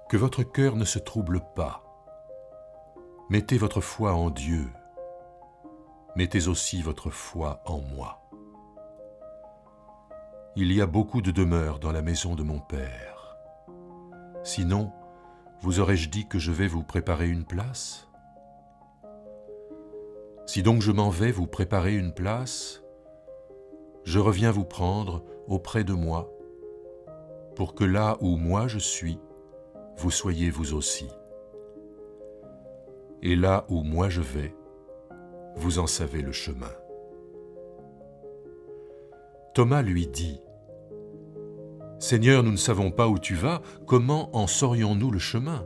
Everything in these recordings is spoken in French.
Que votre cœur ne se trouble pas. Mettez votre foi en Dieu. Mettez aussi votre foi en moi. Il y a beaucoup de demeures dans la maison de mon Père. Sinon, vous aurais-je dit que je vais vous préparer une place? Si donc je m'en vais vous préparer une place, je reviens vous prendre auprès de moi, pour que là où moi je suis, vous soyez vous aussi. Et là où moi je vais, vous en savez le chemin. Thomas lui dit, « Seigneur, nous ne savons pas où tu vas, comment en saurions-nous le chemin ?»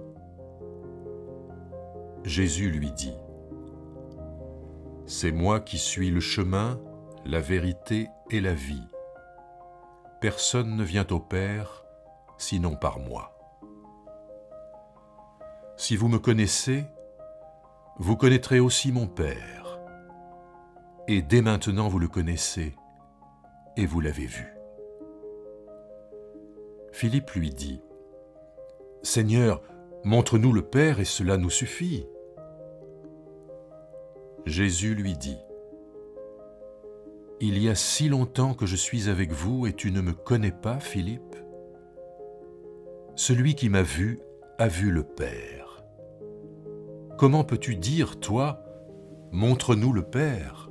Jésus lui dit, « C'est moi qui suis le chemin, la vérité et la vie. Personne ne vient au Père sinon par moi. Si vous me connaissez, vous connaîtrez aussi mon Père. Et dès maintenant vous le connaissez et vous l'avez vu. » Philippe lui dit, « Seigneur, montre-nous le Père et cela nous suffit. » Jésus lui dit, « Il y a si longtemps que je suis avec vous et tu ne me connais pas, Philippe? Celui qui m'a vu a vu le Père. Comment peux-tu dire, toi, montre-nous le Père?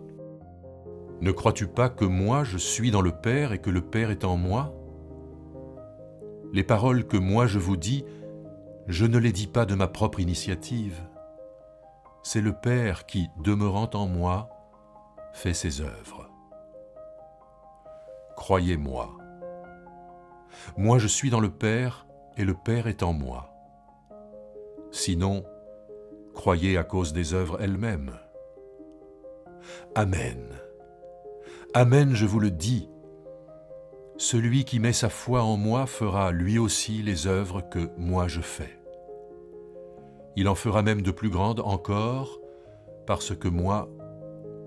Ne crois-tu pas que moi je suis dans le Père et que le Père est en moi? Les paroles que moi je vous dis, je ne les dis pas de ma propre initiative. C'est le Père qui, demeurant en moi, fait ses œuvres. Croyez-moi. Moi je suis dans le Père et le Père est en moi. Sinon, croyez à cause des œuvres elles-mêmes. Amen. Amen, je vous le dis. Celui qui met sa foi en moi fera lui aussi les œuvres que moi je fais. Il en fera même de plus grandes encore, parce que moi,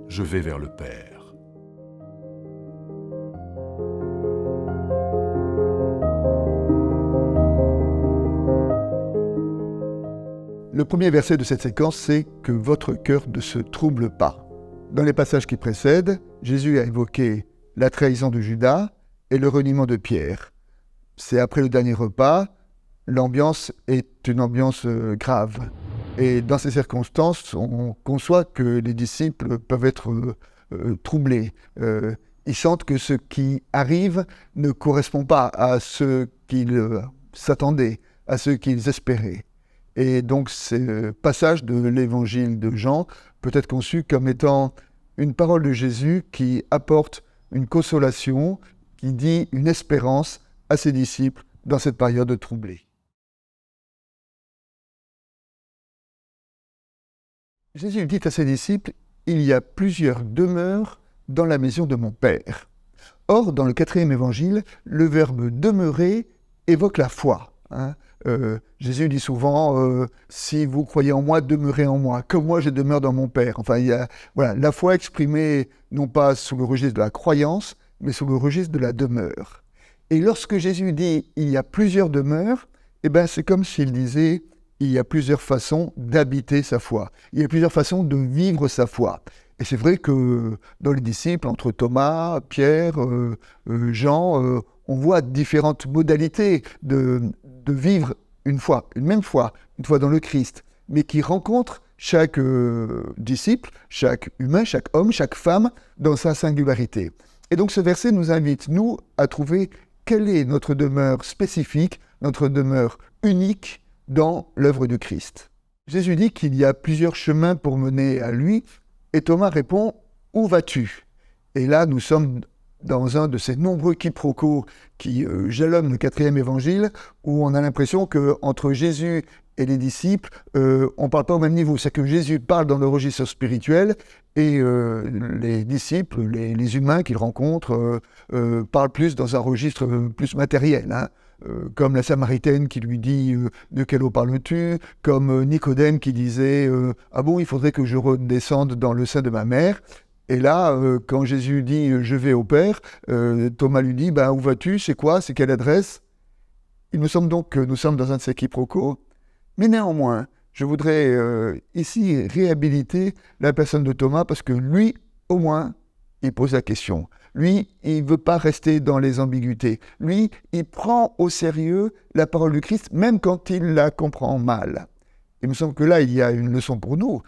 je vais vers le Père. Le premier verset de cette séquence, c'est que votre cœur ne se trouble pas. Dans les passages qui précèdent, Jésus a évoqué la trahison de Judas et le reniement de Pierre. C'est après le dernier repas, l'ambiance est une ambiance grave. Et dans ces circonstances, on conçoit que les disciples peuvent être troublés. Ils sentent que ce qui arrive ne correspond pas à ce qu'ils s'attendaient, à ce qu'ils espéraient. Et donc, ce passage de l'évangile de Jean peut être conçu comme étant une parole de Jésus qui apporte une consolation, qui dit une espérance à ses disciples dans cette période troublée. Jésus dit à ses disciples, « Il y a plusieurs demeures dans la maison de mon Père. » Or, dans le 4e évangile, le verbe « demeurer » évoque la foi. Jésus dit souvent si vous croyez en moi, demeurez en moi, comme moi je demeure dans mon Père. Enfin, il y a la foi exprimée non pas sous le registre de la croyance, mais sous le registre de la demeure. Et lorsque Jésus dit il y a plusieurs demeures, c'est comme s'il disait il y a plusieurs façons d'habiter sa foi, il y a plusieurs façons de vivre sa foi. Et c'est vrai que dans les disciples, entre Thomas, Pierre, Jean, on voit différentes modalités de vivre une foi, une même foi, une foi dans le Christ, mais qui rencontre chaque disciple, chaque humain, chaque homme, chaque femme dans sa singularité. Et donc ce verset nous invite, nous, à trouver quelle est notre demeure spécifique, notre demeure unique dans l'œuvre du Christ. Jésus dit qu'il y a plusieurs chemins pour mener à lui, et Thomas répond « Où vas-tu » Et là, nous sommes dans un de ces nombreux quiproquos qui jalonnent le 4e évangile, où on a l'impression qu'entre Jésus et les disciples, on ne parle pas au même niveau. C'est que Jésus parle dans le registre spirituel, et les disciples, les humains qu'il rencontre, parlent plus dans un registre plus matériel, comme la Samaritaine qui lui dit « De quelle eau parles-tu » comme Nicodème qui disait « Ah bon, il faudrait que je redescende dans le sein de ma mère » Et là, quand Jésus dit « Je vais au Père », Thomas lui dit « Où vas-tu ? C'est quoi ? C'est quelle adresse ?» Il me semble donc que nous sommes dans un de ces quiproquos, mais néanmoins, je voudrais ici réhabiliter la personne de Thomas parce que lui, au moins, il pose la question. Lui, il ne veut pas rester dans les ambiguïtés. Lui, il prend au sérieux la parole du Christ, même quand il la comprend mal. Il me semble que là, il y a une leçon pour nous.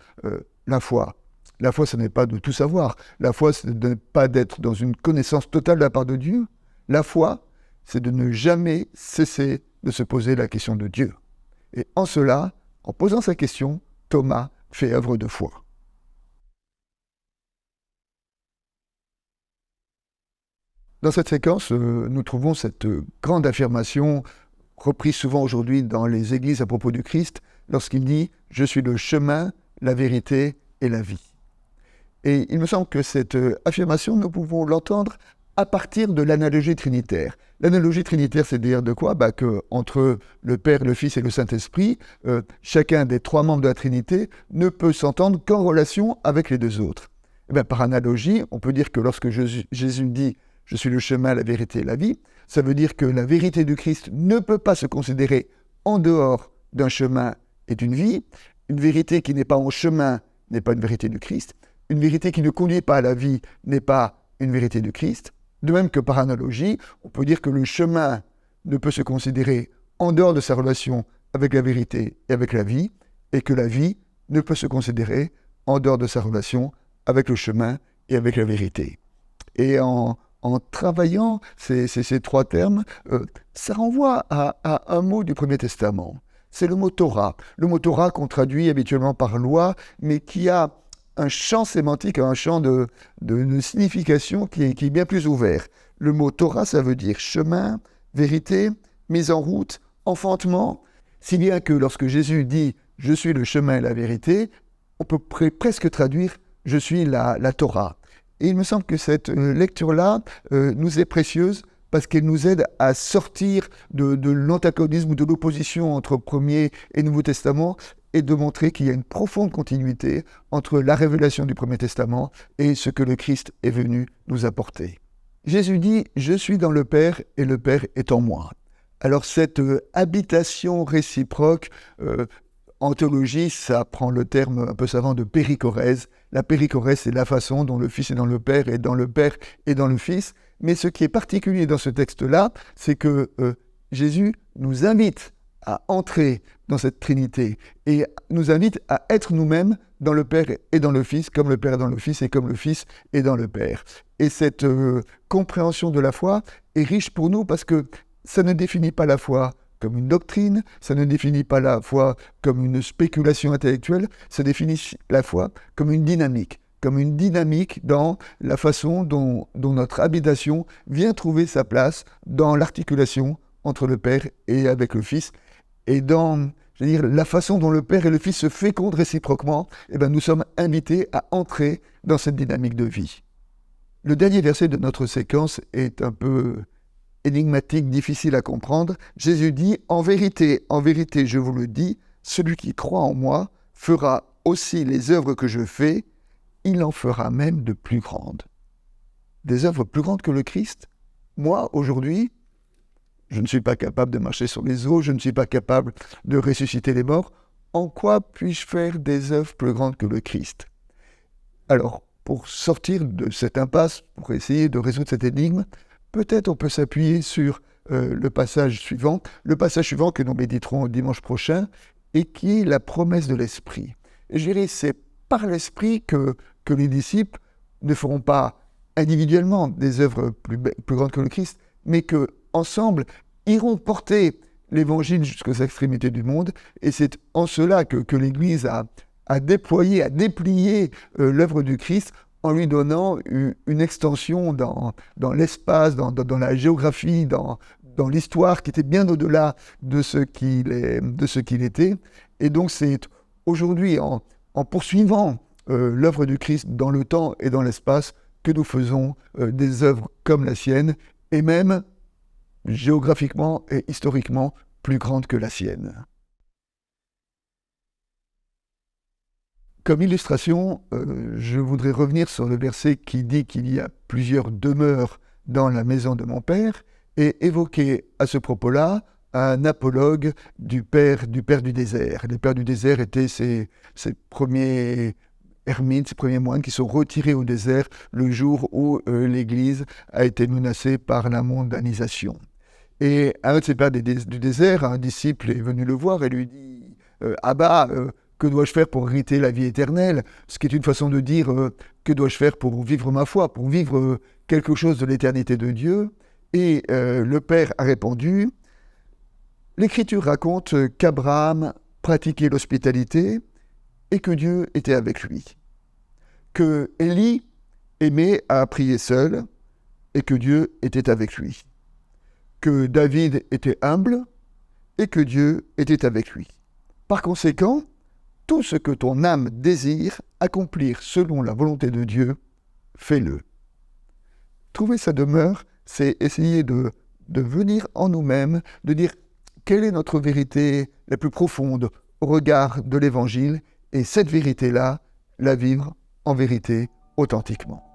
La foi. La foi, ce n'est pas de tout savoir. La foi, ce n'est pas d'être dans une connaissance totale de la part de Dieu. La foi, c'est de ne jamais cesser de se poser la question de Dieu. Et en cela, en posant sa question, Thomas fait œuvre de foi. Dans cette séquence, nous trouvons cette grande affirmation reprise souvent aujourd'hui dans les églises à propos du Christ, lorsqu'il dit « Je suis le chemin, la vérité et la vie ». Et il me semble que cette affirmation, nous pouvons l'entendre à partir de l'analogie trinitaire. L'analogie trinitaire, c'est dire de quoi ? Que entre le Père, le Fils et le Saint-Esprit, chacun des trois membres de la Trinité ne peut s'entendre qu'en relation avec les deux autres. Et par analogie, on peut dire que lorsque Jésus dit « Je suis le chemin, la vérité et la vie », ça veut dire que la vérité du Christ ne peut pas se considérer en dehors d'un chemin et d'une vie. Une vérité qui n'est pas en chemin n'est pas une vérité du Christ. Une vérité qui ne conduit pas à la vie n'est pas une vérité du Christ. De même que par analogie, on peut dire que le chemin ne peut se considérer en dehors de sa relation avec la vérité et avec la vie, et que la vie ne peut se considérer en dehors de sa relation avec le chemin et avec la vérité. Et en travaillant ces trois termes, ça renvoie à un mot du Premier Testament. C'est le mot Torah. Le mot Torah qu'on traduit habituellement par loi, mais qui a un champ sémantique, un champ de signification qui est bien plus ouvert. Le mot Torah, ça veut dire chemin, vérité, mise en route, enfantement. Si bien que lorsque Jésus dit « Je suis le chemin et la vérité », on peut presque traduire « Je suis la Torah ». Et il me semble que cette lecture-là nous est précieuse parce qu'elle nous aide à sortir de l'antagonisme ou de l'opposition entre Premier et Nouveau Testament et de montrer qu'il y a une profonde continuité entre la révélation du Premier Testament et ce que le Christ est venu nous apporter. Jésus dit « Je suis dans le Père et le Père est en moi ». Alors cette habitation réciproque, en théologie, ça prend le terme un peu savant de périchorèse. La périchorèse, c'est la façon dont le Fils est dans le Père et dans le Père et dans le Fils. Mais ce qui est particulier dans ce texte-là, c'est que Jésus nous invite à entrer dans cette Trinité et nous invite à être nous-mêmes dans le Père et dans le Fils, comme le Père est dans le Fils et comme le Fils est dans le Père. Et cette compréhension de la foi est riche pour nous parce que ça ne définit pas la foi comme une doctrine, ça ne définit pas la foi comme une spéculation intellectuelle, ça définit la foi comme une dynamique dans la façon dont notre habitation vient trouver sa place dans l'articulation entre le Père et avec le Fils, et dans, la façon dont le Père et le Fils se fécondent réciproquement, nous sommes invités à entrer dans cette dynamique de vie. Le dernier verset de notre séquence est un peu énigmatique, difficile à comprendre. Jésus dit « En vérité, je vous le dis, celui qui croit en moi fera aussi les œuvres que je fais, il en fera même de plus grandes. » Des œuvres plus grandes que le Christ ? Moi, aujourd'hui, je ne suis pas capable de marcher sur les eaux, je ne suis pas capable de ressusciter les morts. En quoi puis-je faire des œuvres plus grandes que le Christ ? Alors, pour sortir de cette impasse, pour essayer de résoudre cette énigme, peut-être on peut s'appuyer sur le passage suivant que nous méditerons dimanche prochain, et qui est la promesse de l'Esprit. Et je dirais, c'est par l'Esprit que les disciples ne feront pas individuellement des œuvres plus grandes que le Christ, mais qu'ensemble iront porter l'Évangile jusqu'aux extrémités du monde, et c'est en cela que l'Église a déployé, a déplié l'œuvre du Christ, en lui donnant une extension dans l'espace, dans la géographie, dans l'histoire qui était bien au-delà de ce qu'il était. Et donc c'est aujourd'hui, en poursuivant l'œuvre du Christ dans le temps et dans l'espace, que nous faisons des œuvres comme la sienne, et même géographiquement et historiquement plus grandes que la sienne. Comme illustration, je voudrais revenir sur le verset qui dit qu'il y a plusieurs demeures dans la maison de mon Père et évoquer à ce propos-là un apologue du père du désert. Les pères du désert étaient ces premiers ermites, ces premiers moines qui sont retirés au désert le jour où l'Église a été menacée par la mondanisation. Et un de ces pères du désert, un disciple est venu le voir et lui dit « Abba, que dois-je faire pour hériter la vie éternelle ?» Ce qui est une façon de dire que dois-je faire pour vivre ma foi, pour vivre quelque chose de l'éternité de Dieu. Et le père a répondu « L'Écriture raconte qu'Abraham pratiquait l'hospitalité et que Dieu était avec lui. Que Élie aimait à prier seul et que Dieu était avec lui. Que David était humble et que Dieu était avec lui. Par conséquent, tout ce que ton âme désire accomplir selon la volonté de Dieu, fais-le. » Trouver sa demeure, c'est essayer de venir en nous-mêmes, de dire quelle est notre vérité la plus profonde au regard de l'Évangile, et cette vérité-là, la vivre en vérité authentiquement.